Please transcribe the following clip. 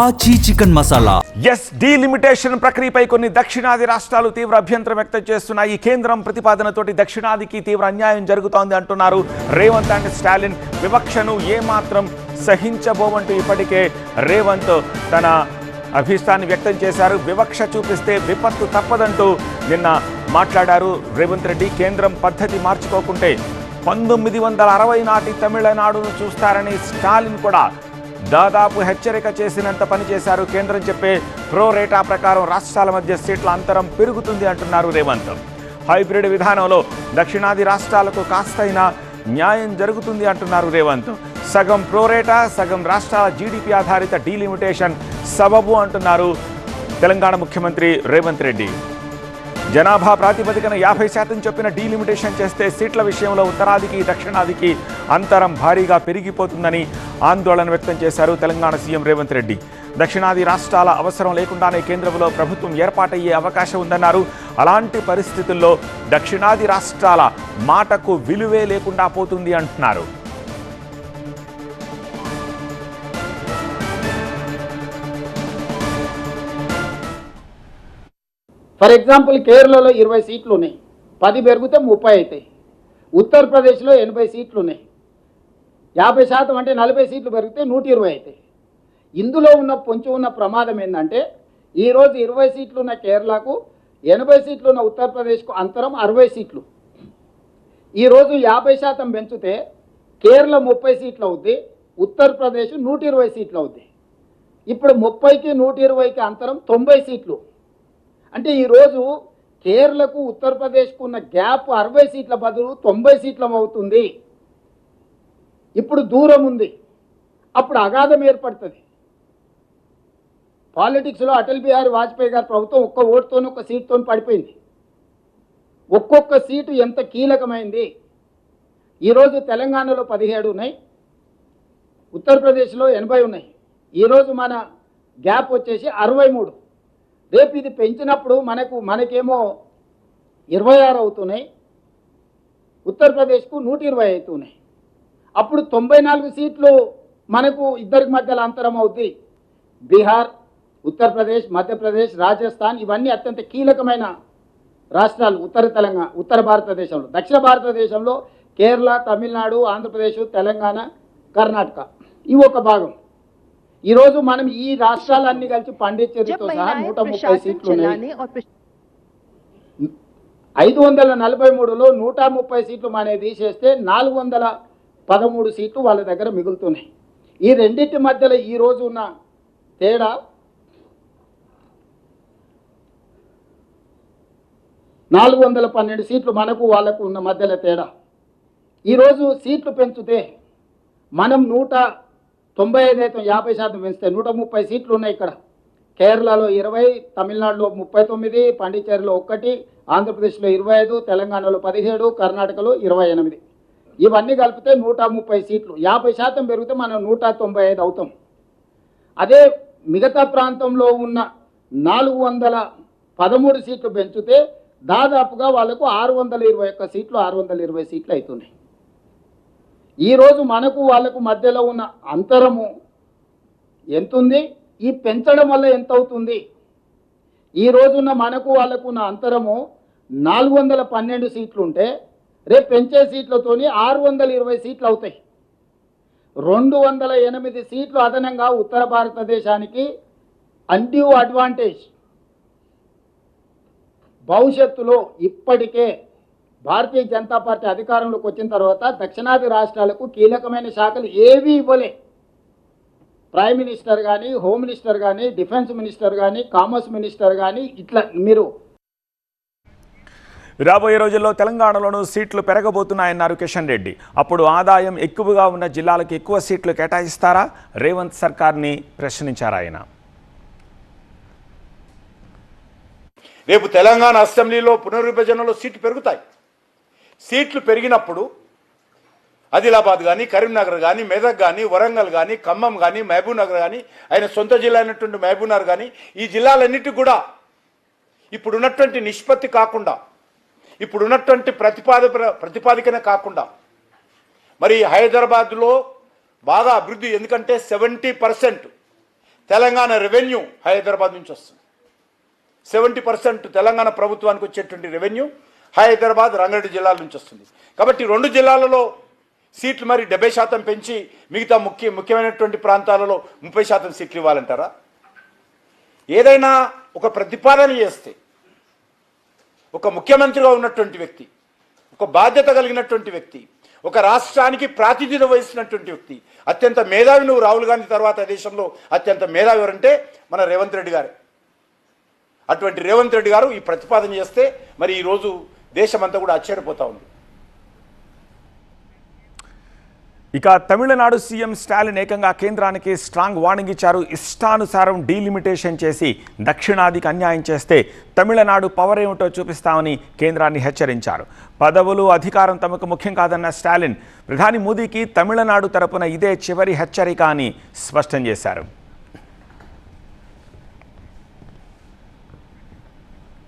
ఆచి chicken masala. Yes, delimitation ప్రక్రియపై కొన్ని దక్షిణాది రాష్ట్రాలు తీవ్ర అభ్యంతరం వ్యక్తం చేస్తున్నాయి. కేంద్రం ప్రతిపాదనతోటి దక్షిణాదికి తీవ్ర అన్యాయం జరుగుతోంది అంటున్నారు రేవంత్ అండ్ స్టాలిన్. వివక్షను ఏమాత్రం సహించబోవంటూ ఇప్పటికే రేవంత్ తన అభిష్టాన్ని వ్యక్తం చేశారు. వివక్ష చూపిస్తే విపత్తు తప్పదంటూ నిన్న మాట్లాడారు రేవంత్ రెడ్డి. కేంద్రం పద్ధతి మార్చుకోకుంటే 1960 నాటి తమిళనాడును చూస్తారని స్టాలిన్ కూడా దాదాపు హెచ్చరిక చేసినంత పనిచేశారు. కేంద్రం చెప్పే ప్రో రేటా ప్రకారం రాష్ట్రాల మధ్య సీట్ల అంతరం పెరుగుతుంది అంటున్నారు రేవంత్. హైబ్రిడ్ విధానంలో దక్షిణాది రాష్ట్రాలకు కాస్తైనా న్యాయం జరుగుతుంది అంటున్నారు రేవంత్. సగం ప్రోరేటా, సగం రాష్ట్రాల జీడిపి ఆధారిత డీలిమిటేషన్ సబబు అంటున్నారు తెలంగాణ ముఖ్యమంత్రి రేవంత్ రెడ్డి. జనాభా ప్రాతిపదికన 50% చొప్పున డీలిమిటేషన్ చేస్తే సీట్ల విషయంలో ఉత్తరాదికి దక్షిణాదికి అంతరం భారీగా పెరిగిపోతుందని ఆందోళన వ్యక్తం చేశారు తెలంగాణ సీఎం రేవంత్ రెడ్డి. దక్షిణాది రాష్ట్రాల అవసరం లేకుండానే కేంద్రంలో ప్రభుత్వం ఏర్పాటయ్యే అవకాశం ఉందన్నారు. అలాంటి పరిస్థితుల్లో దక్షిణాది రాష్ట్రాల మాటకు విలువే లేకుండా పోతుంది అంటున్నారు. ఫర్ ఎగ్జాంపుల్ కేరళలో 20 సీట్లు ఉన్నాయి, 10 పెరిగితే 30 అవుతాయి. ఉత్తరప్రదేశ్లో 80 సీట్లు ఉన్నాయి, 50% అంటే 40 సీట్లు పెరిగితే 120 అవుతాయి. ఇందులో పొంచి ఉన్న ప్రమాదం ఏంటంటే ఈరోజు 20 సీట్లు ఉన్న కేరళకు, 80 సీట్లు ఉన్న ఉత్తరప్రదేశ్కు అంతరం 60 సీట్లు. ఈరోజు 50% పెంచితే కేరళ 30 సీట్లు అవుద్ది, ఉత్తరప్రదేశ్ 120 సీట్లు అవుద్ది. ఇప్పుడు 30కి 120కి అంతరం 90 సీట్లు. అంటే ఈరోజు కేరళకు ఉత్తరప్రదేశ్కు ఉన్న గ్యాప్ 60 సీట్ల బదులు 90 సీట్లం అవుతుంది. ఇప్పుడు దూరం ఉంది, అప్పుడు అగాధం ఏర్పడుతుంది. పాలిటిక్స్లో అటల్ బిహారీ వాజ్పేయి గారి ప్రభుత్వం ఒక్క ఓటుతోనే, ఒక్క సీట్తో పడిపోయింది. ఒక్కొక్క సీటు ఎంత కీలకమైంది. ఈరోజు తెలంగాణలో 17 ఉన్నాయి, ఉత్తరప్రదేశ్లో 80 ఉన్నాయి. ఈరోజు మన గ్యాప్ వచ్చేసి 63. రేపు ఇది పెంచినప్పుడు మనకేమో 26 అవుతున్నాయి, ఉత్తరప్రదేశ్కు 120 అవుతున్నాయి. అప్పుడు 94 సీట్లు మనకు ఇద్దరికి మధ్యలో అంతరం అవుతుంది. బీహార్, ఉత్తరప్రదేశ్, మధ్యప్రదేశ్, రాజస్థాన్ ఇవన్నీ అత్యంత కీలకమైన రాష్ట్రాలు ఉత్తర భారతదేశంలో. దక్షిణ భారతదేశంలో కేరళ, తమిళనాడు, ఆంధ్రప్రదేశ్, తెలంగాణ, కర్ణాటక ఇవి ఒక భాగం. ఈరోజు మనం ఈ రాష్ట్రాలన్నీ కలిసి పాండిచ్చేరితో సహా 130 సీట్లు ఉన్నాయి. 543లో 130 సీట్లు మనకి తీసేస్తే 413 సీట్లు వాళ్ళ దగ్గర మిగులుతున్నాయి. ఈ రెండింటి మధ్యలో ఈరోజు ఉన్న తేడా 412 సీట్లు మనకు వాళ్ళకు ఉన్న మధ్యలో తేడా. ఈరోజు సీట్లు పెంచితే మనం 195 అయితే 50% పెంచితే 130 సీట్లు ఉన్నాయి. ఇక్కడ కేరళలో 20, తమిళనాడులో 39, పాండిచ్చేరిలో 1, ఆంధ్రప్రదేశ్లో 25, తెలంగాణలో 17, కర్ణాటకలో 28. ఇవన్నీ కలిపితే 130 సీట్లు. 50% పెరిగితే మనం 195 అవుతాం. అదే మిగతా ప్రాంతంలో ఉన్న 413 సీట్లు పెంచితే దాదాపుగా వాళ్ళకు 621 సీట్లు, 620 సీట్లు అవుతున్నాయి. ఈరోజు మనకు వాళ్ళకు మధ్యలో ఉన్న అంతరము ఎంతుంది, ఈ పెంచడం వల్ల ఎంత అవుతుంది? ఈ రోజున్న మనకు వాళ్ళకు ఉన్న అంతరము 412 సీట్లు ఉంటే రేపు పెంచే సీట్లతోని 620 సీట్లు అవుతాయి. 208 సీట్లు అదనంగా ఉత్తర భారతదేశానికి అన్డ్యూ అడ్వాంటేజ్. భవిష్యత్తులో ఇప్పటికే భారతీయ జనతా పార్టీ అధికారంలోకి వచ్చిన తర్వాత దక్షిణాది రాష్ట్రాలకు కీలకమైన శాఖలు ఏవీ ఇవ్వలే. ప్రైమ్ మినిస్టర్ కానీ, హోమ్ మినిస్టర్ కానీ, డిఫెన్స్ మినిస్టర్ కానీ, కామర్స్ మినిస్టర్ కానీ ఇట్లా మీరు. రాబోయే రోజుల్లో తెలంగాణలోనూ సీట్లు పెరగబోతున్నాయన్నారు కిషన్ రెడ్డి. అప్పుడు ఆదాయం ఎక్కువగా ఉన్న జిల్లాలకు ఎక్కువ సీట్లు కేటాయిస్తారా? రేవంత్ సర్కార్ని ప్రశ్నించారు ఆయన. రేపు తెలంగాణ అసెంబ్లీలో పునర్విభజనలో సీట్లు పెరుగుతాయి. సీట్లు పెరిగినప్పుడు ఆదిలాబాద్ కానీ, కరీంనగర్ కానీ, మెదక్ కానీ, వరంగల్ కానీ, ఖమ్మం కానీ, మహబూబ్నగర్ కానీ, ఆయన సొంత జిల్లా అయినటువంటి మహబూబ్నగర్ కానీ, ఈ జిల్లాలన్నిటికీ కూడా ఇప్పుడున్నటువంటి నిష్పత్తి కాకుండా, ఇప్పుడున్నటువంటి ప్రతిపాదికన కాకుండా, మరి హైదరాబాద్లో బాగా అభివృద్ధి, ఎందుకంటే 70% తెలంగాణ రెవెన్యూ హైదరాబాద్ నుంచి వస్తుంది. 70% తెలంగాణ ప్రభుత్వానికి వచ్చేటువంటి రెవెన్యూ హైదరాబాద్, రంగారెడ్డి జిల్లాల నుంచి వస్తుంది. కాబట్టి 2 జిల్లాలలో సీట్లు మరి 70% పెంచి మిగతా ముఖ్యమైనటువంటి ప్రాంతాలలో 30% సీట్లు ఇవ్వాలంటారా? ఏదైనా ఒక ప్రతిపాదన చేస్తే ఒక ముఖ్యమంత్రిగా ఉన్నటువంటి వ్యక్తి, ఒక బాధ్యత కలిగినటువంటి వ్యక్తి, ఒక రాష్ట్రానికి ప్రాతినిధ్యం వహిస్తున్నటువంటి వ్యక్తి, అత్యంత మేధావి, నువ్వు రాహుల్ గాంధీ తర్వాత దేశంలో అత్యంత మేధావి ఎవరంటే మన రేవంత్ రెడ్డి గారే. అటువంటి రేవంత్ రెడ్డి గారు ఈ ప్రతిపాదన చేస్తే మరి ఈరోజు దేశమంతా కూడా ఆశ్చర్యపోతా ఉంది. ఇక తమిళనాడు సీఎం స్టాలిన్ ఏకంగా కేంద్రానికి స్ట్రాంగ్ వార్నింగ్ ఇచ్చారు. ఇష్టానుసారం డీలిమిటేషన్ చేసి దక్షిణాదికి అన్యాయం చేస్తే తమిళనాడు పవర్ ఏమిటో చూపిస్తామని కేంద్రాన్ని హెచ్చరించారు. పదవులు, అధికారం తమకు ముఖ్యం కాదన్న స్టాలిన్ ప్రధాని మోదీకి తమిళనాడు తరపున ఇదే చివరి హెచ్చరిక అని స్పష్టం చేశారు.